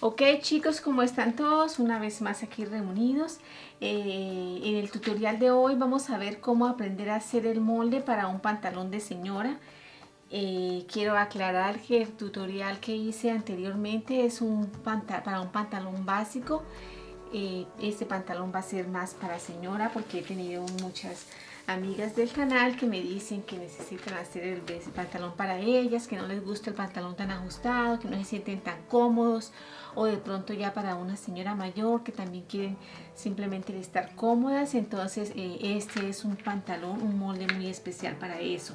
Ok chicos, ¿cómo están todos? Una vez más aquí reunidos. En el tutorial de hoy vamos a ver cómo aprender a hacer el molde para un pantalón de señora. Quiero aclarar que el tutorial que hice anteriormente es para un pantalón básico. Este pantalón va a ser más para señora porque he tenido muchas amigas del canal que me dicen que necesitan hacer el pantalón para ellas, que no les gusta el pantalón tan ajustado, que no se sienten tan cómodos, o de pronto ya para una señora mayor que también quieren simplemente estar cómodas. Entonces este es un pantalón, un molde muy especial para eso.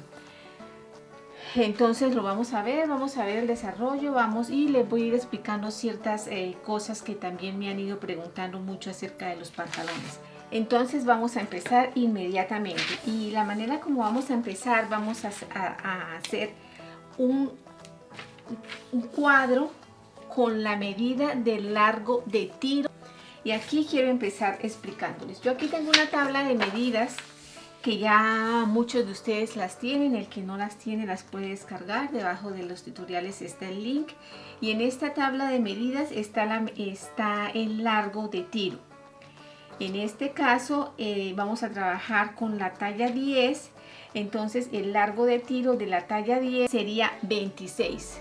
Entonces lo vamos a ver el desarrollo, y les voy a ir explicando ciertas cosas que también me han ido preguntando mucho acerca de los pantalones. Entonces vamos a empezar inmediatamente, y la manera como vamos a empezar, vamos a hacer un cuadro con la medida del largo de tiro. Y aquí quiero empezar explicándoles. Yo aquí tengo una tabla de medidas que ya muchos de ustedes las tienen. El que no las tiene las puede descargar. Debajo de los tutoriales está el link. Y en esta tabla de medidas está el largo de tiro. En este caso vamos a trabajar con la talla 10. Entonces el largo de tiro de la talla 10 sería 26,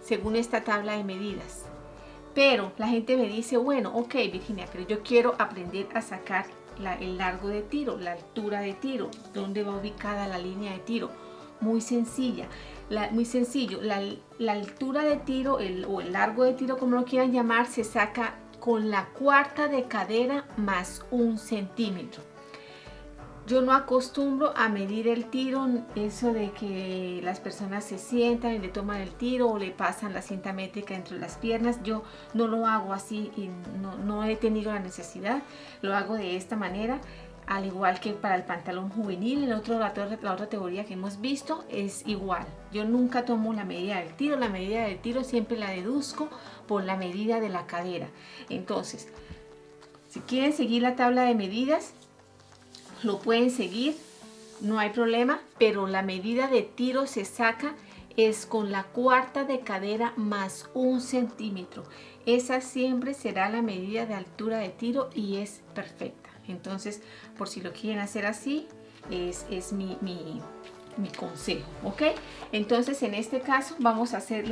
según esta tabla de medidas. Pero la gente me dice, bueno, ok Virginia, pero yo quiero aprender a sacar el largo de tiro, la altura de tiro, dónde va ubicada la línea de tiro. Muy sencillo. La altura de tiro o el largo de tiro, como lo quieran llamar, se saca con la cuarta de cadera más 1 centímetro. Yo no acostumbro a medir el tiro, eso de que las personas se sientan y le toman el tiro o le pasan la cinta métrica entre las piernas. Yo no lo hago así y no he tenido la necesidad. Lo hago de esta manera, al igual que para el pantalón juvenil. La otra teoría que hemos visto es igual. Yo nunca tomo la medida del tiro. La medida del tiro siempre la deduzco por la medida de la cadera. Entonces, si quieren seguir la tabla de medidas, lo pueden seguir, no hay problema, pero la medida de tiro se saca es con la cuarta de cadera más 1 centímetro. Esa siempre será la medida de altura de tiro y es perfecta. Entonces, por si lo quieren hacer así, es mi consejo, ¿ok? Entonces, en este caso vamos a hacer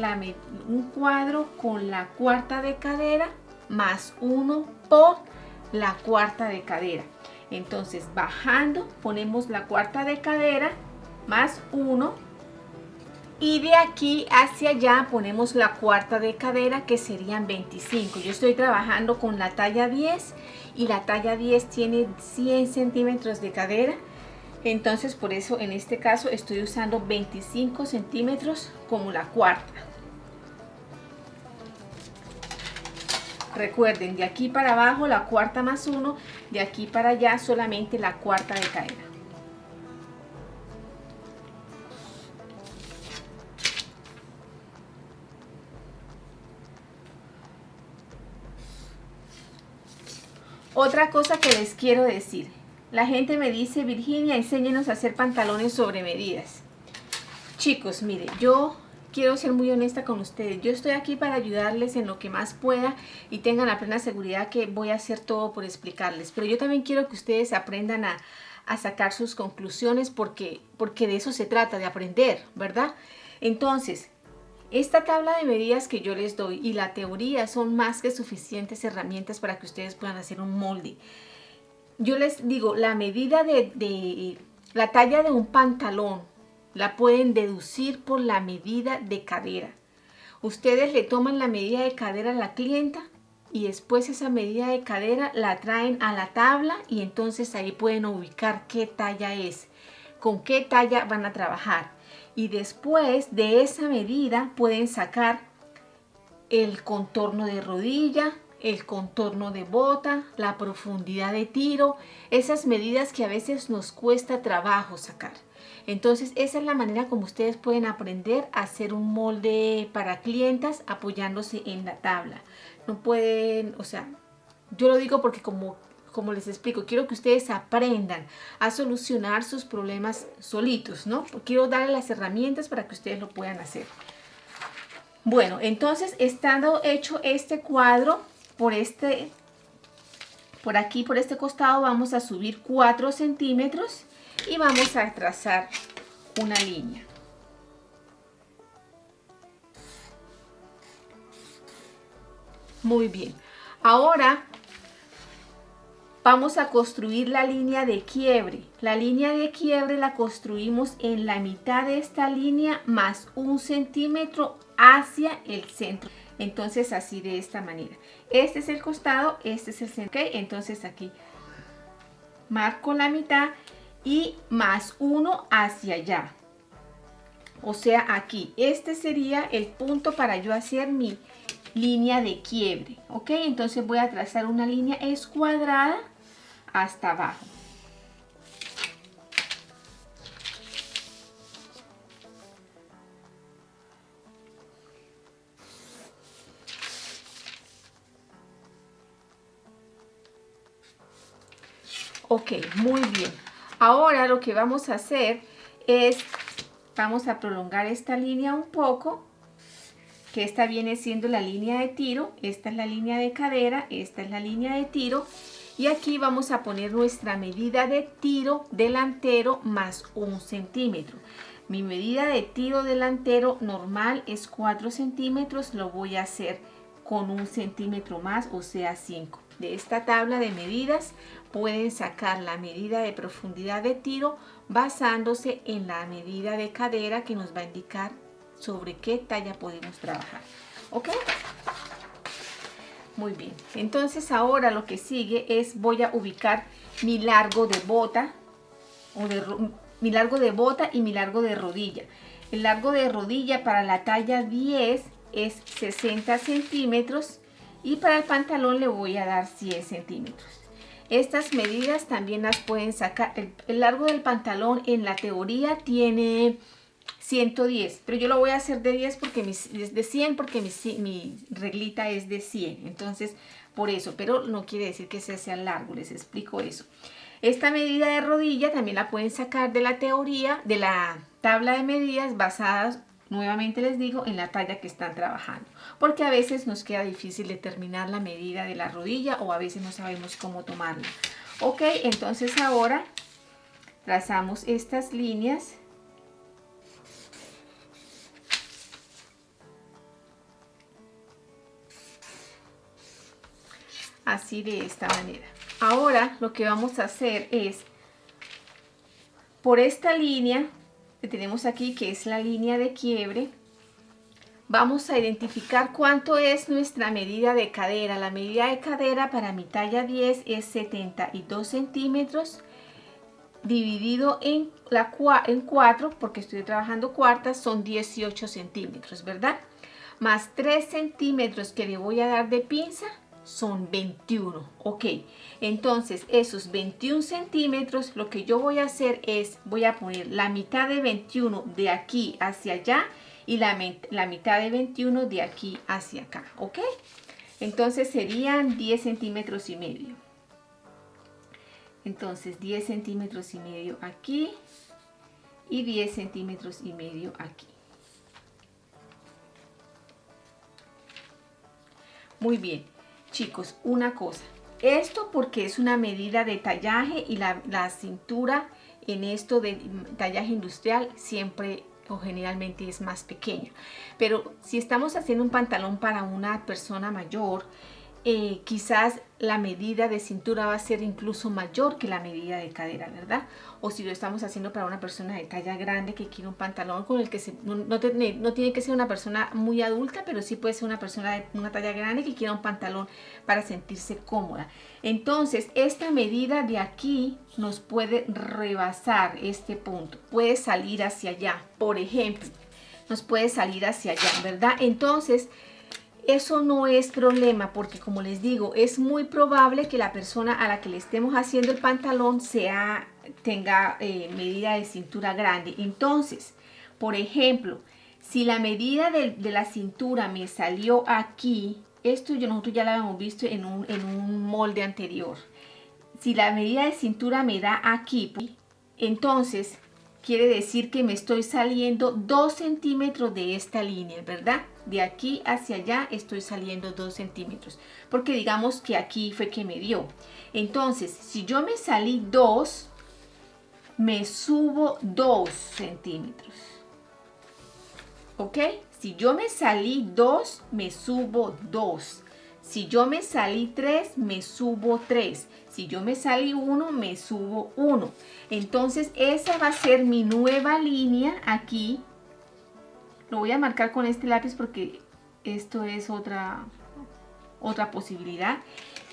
un cuadro con la cuarta de cadera más 1 por la cuarta de cadera. Entonces bajando ponemos la cuarta de cadera más 1 y de aquí hacia allá ponemos la cuarta de cadera, que serían 25. Yo estoy trabajando con la talla 10 y la talla 10 tiene 100 centímetros de cadera. Entonces por eso en este caso estoy usando 25 centímetros como la cuarta. Recuerden, de aquí para abajo la cuarta más 1, de aquí para allá solamente la cuarta de cadera. Otra cosa que les quiero decir, la gente me dice, Virginia, enséñenos a hacer pantalones sobre medidas. Chicos, miren, yo quiero ser muy honesta con ustedes. Yo estoy aquí para ayudarles en lo que más pueda y tengan la plena seguridad que voy a hacer todo por explicarles. Pero yo también quiero que ustedes aprendan a sacar sus conclusiones porque de eso se trata, de aprender, ¿verdad? Entonces, esta tabla de medidas que yo les doy y la teoría son más que suficientes herramientas para que ustedes puedan hacer un molde. Yo les digo, la medida de la talla de un pantalón la pueden deducir por la medida de cadera. Ustedes le toman la medida de cadera a la clienta y después esa medida de cadera la traen a la tabla y entonces ahí pueden ubicar qué talla es, con qué talla van a trabajar. Y después de esa medida pueden sacar el contorno de rodilla, el contorno de bota, la profundidad de tiro, esas medidas que a veces nos cuesta trabajo sacar. Entonces esa es la manera como ustedes pueden aprender a hacer un molde para clientas apoyándose en la tabla. No pueden, o sea, yo lo digo porque como les explico, quiero que ustedes aprendan a solucionar sus problemas solitos, ¿no? Quiero darles las herramientas para que ustedes lo puedan hacer. Bueno, entonces estando hecho este cuadro, por aquí, por este costado, vamos a subir 4 centímetros y vamos a trazar una línea. Muy bien. Ahora vamos a construir la línea de quiebre. La línea de quiebre la construimos en la mitad de esta línea más 1 centímetro hacia el centro. Entonces así de esta manera. Este es el costado, este es el centro. ¿Okay? Entonces aquí marco la mitad y más 1 hacia allá. O sea, aquí. Este sería el punto para yo hacer mi línea de quiebre. ¿Ok? Entonces voy a trazar una línea escuadrada hasta abajo. Ok, muy bien. Ahora lo que vamos a hacer es, vamos a prolongar esta línea un poco, que esta viene siendo la línea de tiro, esta es la línea de cadera, esta es la línea de tiro, y aquí vamos a poner nuestra medida de tiro delantero más 1 centímetro. Mi medida de tiro delantero normal es 4 centímetros, lo voy a hacer con 1 centímetro más, o sea 5. De esta tabla de medidas pueden sacar la medida de profundidad de tiro basándose en la medida de cadera que nos va a indicar sobre qué talla podemos trabajar. ¿Ok? Muy bien. Entonces ahora lo que sigue es voy a ubicar mi largo de bota mi largo de bota y mi largo de rodilla. El largo de rodilla para la talla 10 es 60 centímetros y para el pantalón le voy a dar 100 centímetros. Estas medidas también las pueden sacar. El largo del pantalón en la teoría tiene 110, pero yo lo voy a hacer de 10 porque es de 100 porque mi reglita es de 100. Entonces, por eso, pero no quiere decir que sea largo, les explico eso. Esta medida de rodilla también la pueden sacar de la teoría, de la tabla de medidas basadas, nuevamente les digo, en la talla que están trabajando. Porque a veces nos queda difícil determinar la medida de la rodilla o a veces no sabemos cómo tomarla. Ok, entonces ahora trazamos estas líneas. Así de esta manera. Ahora lo que vamos a hacer es, por esta línea que tenemos aquí, que es la línea de quiebre, vamos a identificar cuánto es nuestra medida de cadera. La medida de cadera para mi talla 10 es 72 centímetros dividido en 4, porque estoy trabajando cuartas, son 18 centímetros, ¿verdad? Más 3 centímetros que le voy a dar de pinza, son 21, ok. Entonces esos 21 centímetros, lo que yo voy a hacer es, voy a poner la mitad de 21 de aquí hacia allá y la mitad de 21 de aquí hacia acá, ok. Entonces serían 10 centímetros y medio. Entonces 10 centímetros y medio aquí y 10 centímetros y medio aquí. Muy bien. Chicos, una cosa, esto porque es una medida de tallaje y la cintura en esto de tallaje industrial siempre o generalmente es más pequeña. Pero si estamos haciendo un pantalón para una persona mayor, quizás la medida de cintura va a ser incluso mayor que la medida de cadera, ¿verdad? O si lo estamos haciendo para una persona de talla grande que quiere un pantalón con el que no tiene que ser una persona muy adulta, pero sí puede ser una persona de una talla grande que quiera un pantalón para sentirse cómoda. Entonces, esta medida de aquí nos puede rebasar este punto, puede salir hacia allá, por ejemplo, nos puede salir hacia allá, ¿verdad? Entonces, eso no es problema porque, como les digo, es muy probable que la persona a la que le estemos haciendo el pantalón tenga medida de cintura grande. Entonces, por ejemplo, si la medida de la cintura me salió aquí, esto nosotros ya lo habíamos visto en un molde anterior. Si la medida de cintura me da aquí, entonces quiere decir que me estoy saliendo 2 centímetros de esta línea, ¿verdad? De aquí hacia allá estoy saliendo 2 centímetros, porque digamos que aquí fue que me dio. Entonces, si yo me salí 2, me subo 2 centímetros. ¿Ok? Si yo me salí 2, me subo 2. Si yo me salí 3, me subo 3. Si yo me salí 1, me subo 1. Entonces, esa va a ser mi nueva línea aquí. Lo voy a marcar con este lápiz porque esto es otra posibilidad.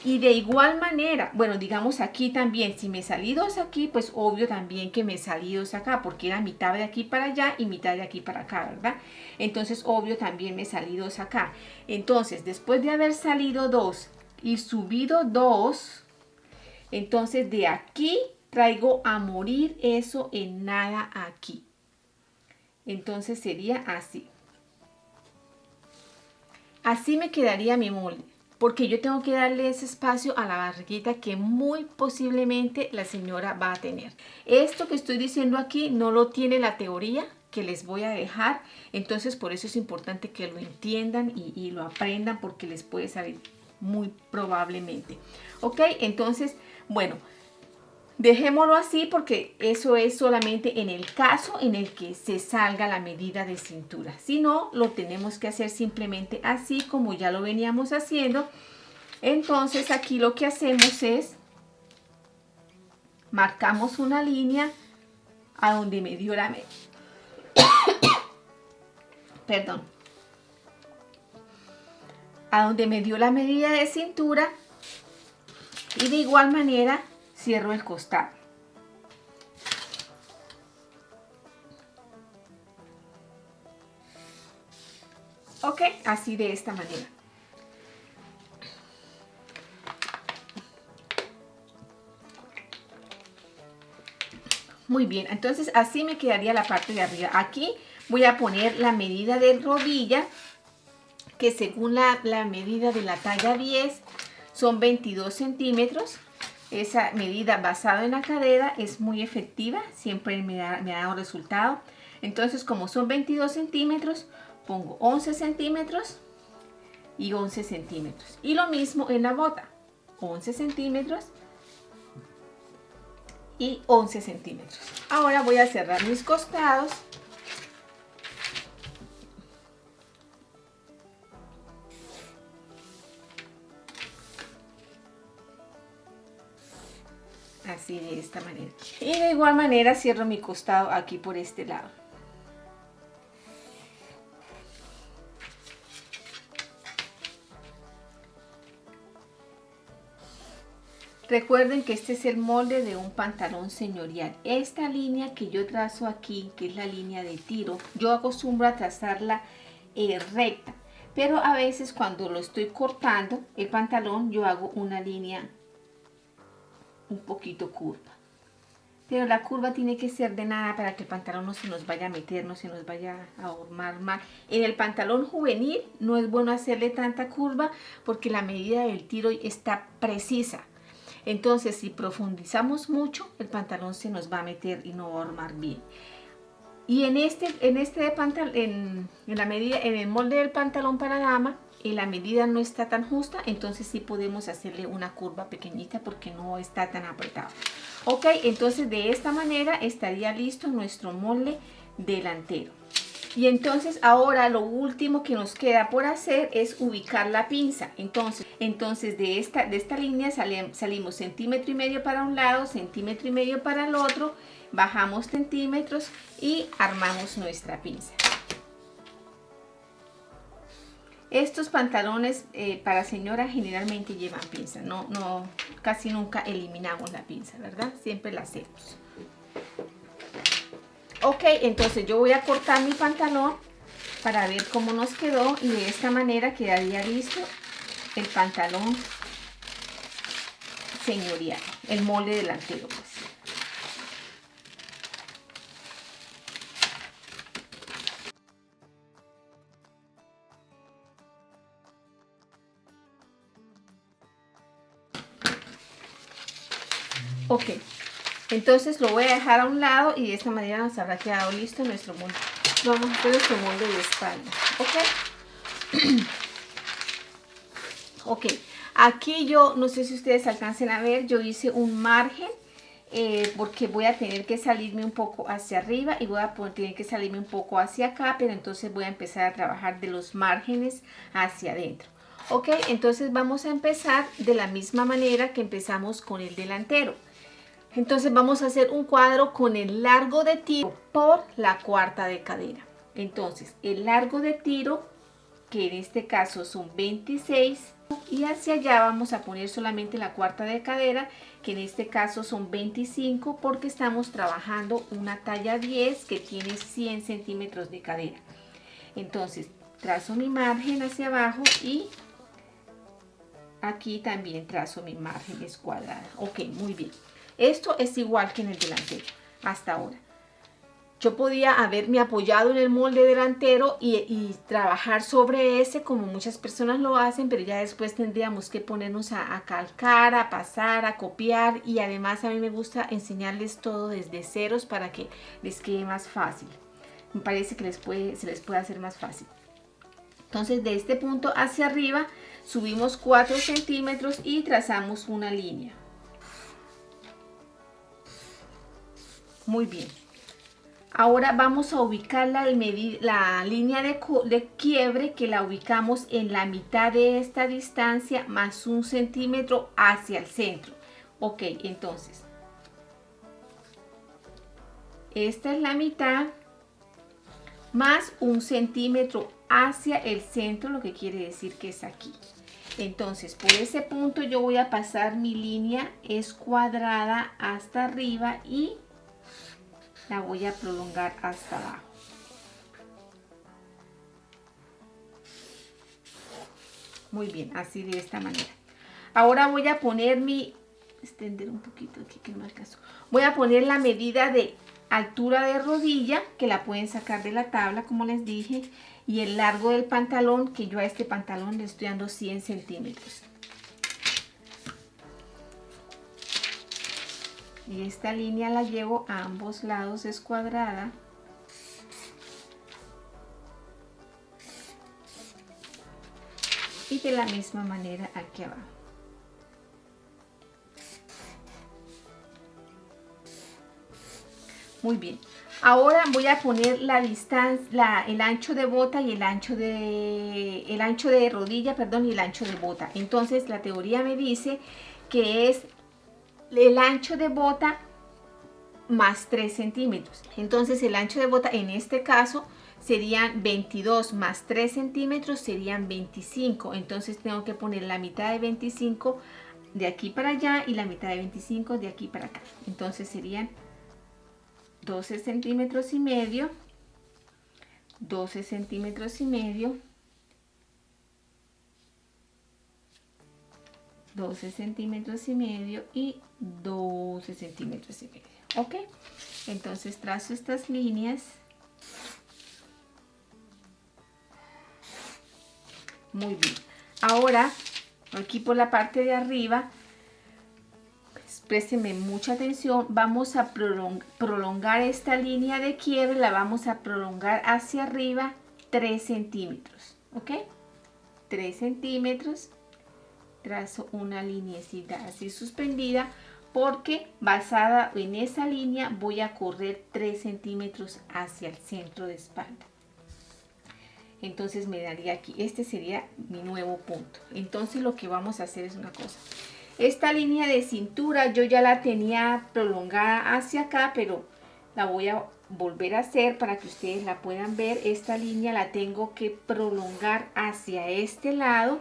Y de igual manera, bueno, digamos aquí también, si me salí 2 aquí, pues obvio también que me salí 2 acá, porque era mitad de aquí para allá y mitad de aquí para acá, ¿verdad? Entonces, obvio también me salí 2 acá. Entonces, después de haber salido 2 y subido 2, entonces de aquí traigo a morir eso en nada aquí. Entonces sería así. Así me quedaría mi molde, porque yo tengo que darle ese espacio a la barriguita que muy posiblemente la señora va a tener. Esto que estoy diciendo aquí no lo tiene la teoría que les voy a dejar, entonces por eso es importante que lo entiendan y lo aprendan, porque les puede salir muy probablemente. Ok, entonces, bueno, dejémoslo así porque eso es solamente en el caso en el que se salga la medida de cintura. Si no, lo tenemos que hacer simplemente así como ya lo veníamos haciendo. Entonces aquí lo que hacemos es marcamos una línea a donde me dio la medida. Perdón. A donde me dio la medida de cintura y de igual manera cierro el costado. Ok, así de esta manera. Muy bien, entonces así me quedaría la parte de arriba. Aquí voy a poner la medida de rodilla, que según la medida de la talla 10 son 22 centímetros. Esa medida basada en la cadera es muy efectiva, siempre me ha dado resultado. Entonces, como son 22 centímetros, pongo 11 centímetros y 11 centímetros. Y lo mismo en la bota, 11 centímetros y 11 centímetros. Ahora voy a cerrar mis costados. Así de esta manera. Y de igual manera cierro mi costado aquí por este lado. Recuerden que este es el molde de un pantalón señorial. Esta línea que yo trazo aquí, que es la línea de tiro, yo acostumbro a trazarla recta. Pero a veces cuando lo estoy cortando el pantalón, yo hago una línea un poquito curva. Pero la curva tiene que ser de nada para que el pantalón no se nos vaya a meter, no se nos vaya a ahormar mal. En el pantalón juvenil no es bueno hacerle tanta curva porque la medida del tiro está precisa. Entonces, si profundizamos mucho, el pantalón se nos va a meter y no va a armar bien. Y en la medida, en el molde del pantalón para dama, la medida no está tan justa, entonces sí podemos hacerle una curva pequeñita porque no está tan apretado. Ok, entonces de esta manera estaría listo nuestro molde delantero. Y entonces ahora lo último que nos queda por hacer es ubicar la pinza. Entonces de esta línea salimos 1,5 centímetros para un lado, 1,5 centímetros para el otro, bajamos centímetros y armamos nuestra pinza. Estos pantalones para señora generalmente llevan pinza, casi nunca eliminamos la pinza, ¿verdad? Siempre la hacemos. Ok, entonces yo voy a cortar mi pantalón para ver cómo nos quedó y de esta manera quedaría listo el pantalón señorial, el molde delantero, pues. Ok, Entonces lo voy a dejar a un lado y de esta manera nos habrá quedado listo nuestro molde. Vamos a hacer nuestro molde de espalda. Ok. Ok. Aquí yo, no sé si ustedes alcancen a ver, yo hice un margen. Porque voy a tener que salirme un poco hacia arriba y voy a tener que salirme un poco hacia acá, pero entonces voy a empezar a trabajar de los márgenes hacia adentro. Ok, entonces vamos a empezar de la misma manera que empezamos con el delantero. Entonces vamos a hacer un cuadro con el largo de tiro por la cuarta de cadera. Entonces el largo de tiro, que en este caso son 26, y hacia allá vamos a poner solamente la cuarta de cadera, que en este caso son 25, porque estamos trabajando una talla 10 que tiene 100 centímetros de cadera. Entonces trazo mi margen hacia abajo y aquí también trazo mi margen escuadrada. Ok, muy bien. Esto es igual que en el delantero hasta ahora. Yo podía haberme apoyado en el molde delantero y trabajar sobre ese como muchas personas lo hacen, pero ya después tendríamos que ponernos a calcar, a pasar, a copiar, y además a mí me gusta enseñarles todo desde ceros para que les quede más fácil. Me parece que se les puede hacer más fácil. Entonces de este punto hacia arriba subimos 4 centímetros y trazamos una línea. Muy bien. Ahora vamos a ubicar la línea de quiebre, que la ubicamos en la mitad de esta distancia más 1 centímetro hacia el centro. Ok, entonces esta es la mitad más 1 centímetro hacia el centro, lo que quiere decir que es aquí. Entonces por ese punto yo voy a pasar mi línea escuadrada hasta arriba y la voy a prolongar hasta abajo. Muy bien, así de esta manera. Ahora voy a poner extender un poquito aquí que no me alcanzó. Voy a poner la medida de altura de rodilla, que la pueden sacar de la tabla, como les dije, y el largo del pantalón, que yo a este pantalón le estoy dando 100 centímetros. Y esta línea la llevo a ambos lados escuadrada. Y de la misma manera aquí abajo. Muy bien. Ahora voy a poner la distancia, el ancho de bota y el ancho de rodilla, perdón, y el ancho de bota. Entonces la teoría me dice que es el ancho de bota más 3 centímetros. Entonces el ancho de bota en este caso serían 22 más 3 centímetros, serían 25. Entonces tengo que poner la mitad de 25 de aquí para allá y la mitad de 25 de aquí para acá. Entonces serían 12 centímetros y medio, 12 centímetros y medio, 12 centímetros y medio y 12 centímetros y medio. Ok, entonces trazo estas líneas. Muy bien. Ahora, aquí por la parte de arriba, préstenme mucha atención, vamos a prolongar esta línea de quiebre, la vamos a prolongar hacia arriba 3 centímetros. ¿Ok? 3 centímetros. Trazo una lineecita así suspendida, porque basada en esa línea voy a correr 3 centímetros hacia el centro de espalda. Entonces me daría aquí, este sería mi nuevo punto. Entonces lo que vamos a hacer es una cosa. Esta línea de cintura yo ya la tenía prolongada hacia acá, pero la voy a volver a hacer para que ustedes la puedan ver. Esta línea la tengo que prolongar hacia este lado,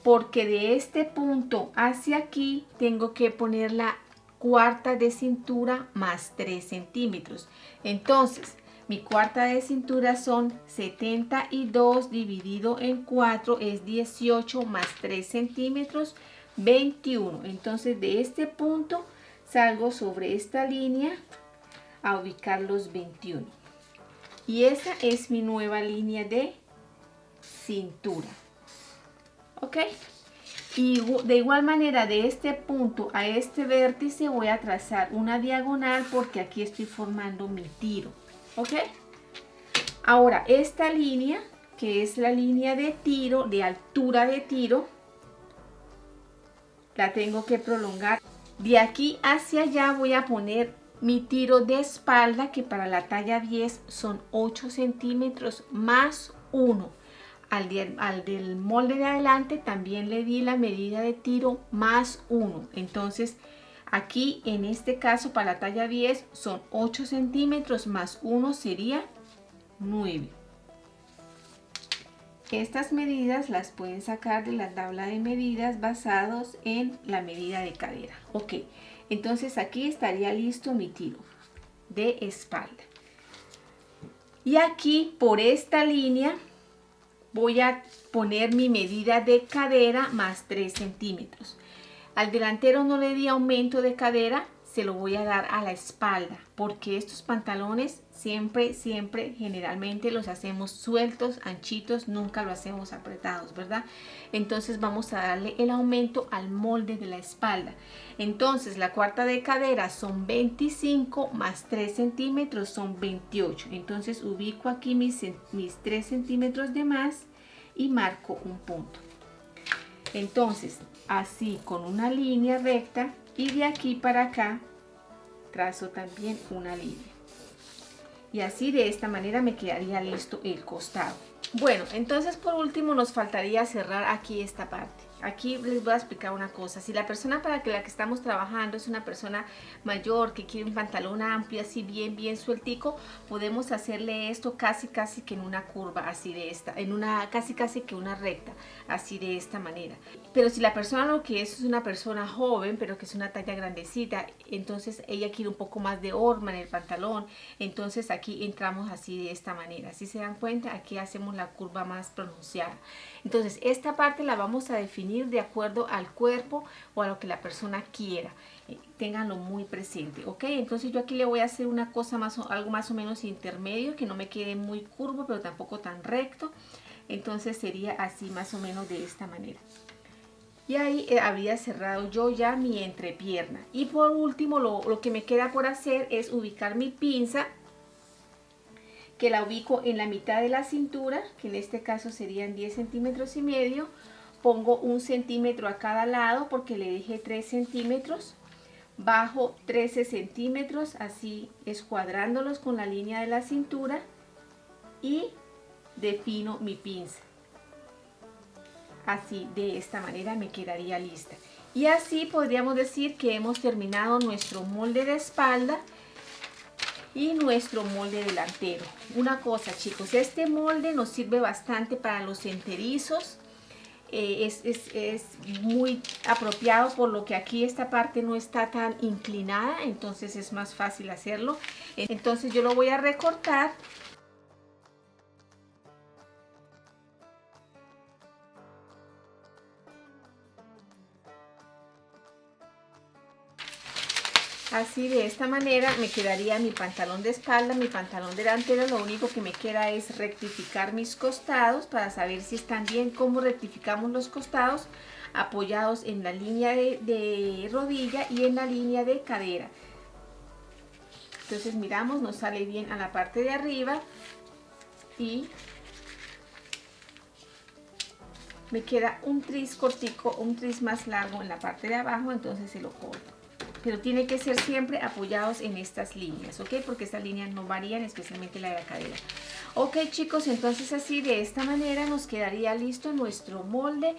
porque de este punto hacia aquí tengo que poner la cuarta de cintura más 3 centímetros. Entonces mi cuarta de cintura son 72 dividido en 4 es 18 más 3 centímetros, 21. Entonces de este punto salgo sobre esta línea a ubicar los 21. Y esa es mi nueva línea de cintura. ¿Ok? Y de igual manera, de este punto a este vértice voy a trazar una diagonal porque aquí estoy formando mi tiro, ¿ok? Ahora, esta línea, que es la línea de tiro, de altura de tiro, la tengo que prolongar. De aquí hacia allá voy a poner mi tiro de espalda, que para la talla 10 son 8 centímetros más 1. Al del molde de adelante también le di la medida de tiro más 1. Entonces aquí en este caso para la talla 10 son 8 centímetros más 1 sería 9. Estas medidas las pueden sacar de la tabla de medidas basados en la medida de cadera. Ok, entonces aquí estaría listo mi tiro de espalda. Y aquí por esta línea voy a poner mi medida de cadera más 3 centímetros. Al delantero no le di aumento de cadera, se lo voy a dar a la espalda, porque estos pantalones siempre, generalmente los hacemos sueltos, anchitos, nunca lo hacemos apretados, ¿verdad? Entonces vamos a darle el aumento al molde de la espalda. Entonces la cuarta de cadera son 25 más 3 centímetros son 28. Entonces ubico aquí mis 3 centímetros de más y marco un punto. Entonces así con una línea recta y de aquí para acá trazo también una línea. Y así de esta manera me quedaría listo el costado. Bueno, entonces por último nos faltaría cerrar aquí esta parte. Aquí les voy a explicar una cosa. Si la persona para la que estamos trabajando es una persona mayor que quiere un pantalón amplio, así bien sueltico, podemos hacerle esto casi que en una curva, así de esta, en una casi que una recta, así de esta manera. Pero si la persona lo que es una persona joven, pero que es una talla grandecita, entonces ella quiere un poco más de horma en el pantalón, entonces aquí entramos así de esta manera. Si se dan cuenta, aquí hacemos la curva más pronunciada. Entonces esta parte la vamos a definir de acuerdo al cuerpo o a lo que la persona quiera. Ténganlo muy presente, ¿ok? Entonces yo aquí le voy a hacer una cosa algo más o menos intermedio, que no me quede muy curvo, pero tampoco tan recto. Entonces sería así más o menos de esta manera. Y ahí habría cerrado yo ya mi entrepierna. Y por último lo que me queda por hacer es ubicar mi pinza, que la ubico en la mitad de la cintura, que en este caso serían 10 centímetros y medio. Pongo 1 centímetro a cada lado porque le dejé 3 centímetros. Bajo 13 centímetros, así escuadrándolos con la línea de la cintura y defino mi pinza. Así de esta manera me quedaría lista. Y así podríamos decir que hemos terminado nuestro molde de espalda y nuestro molde delantero. Una cosa, chicos, este molde nos sirve bastante para los enterizos. Es muy apropiado, por lo que aquí esta parte no está tan inclinada, entonces es más fácil hacerlo. Entonces yo lo voy a recortar. Así de esta manera me quedaría mi pantalón de espalda, mi pantalón delantero. Lo único que me queda es rectificar mis costados para saber si están bien. ¿Cómo rectificamos los costados? Apoyados en la línea de rodilla y en la línea de cadera. Entonces miramos, nos sale bien a la parte de arriba y me queda un tris cortico, un tris más largo en la parte de abajo, entonces se lo corto. Pero tiene que ser siempre apoyados en estas líneas, ¿ok? Porque estas líneas no varían, especialmente la de la cadera. Ok, chicos, entonces así de esta manera nos quedaría listo nuestro molde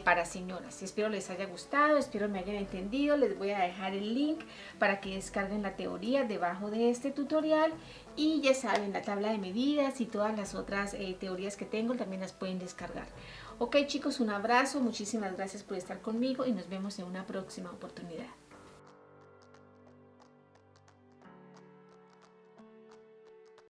para señoras. Espero les haya gustado, espero me hayan entendido. Les voy a dejar el link para que descarguen la teoría debajo de este tutorial. Y ya saben, la tabla de medidas y todas las otras teorías que tengo también las pueden descargar. Ok, chicos, un abrazo, muchísimas gracias por estar conmigo y nos vemos en una próxima oportunidad.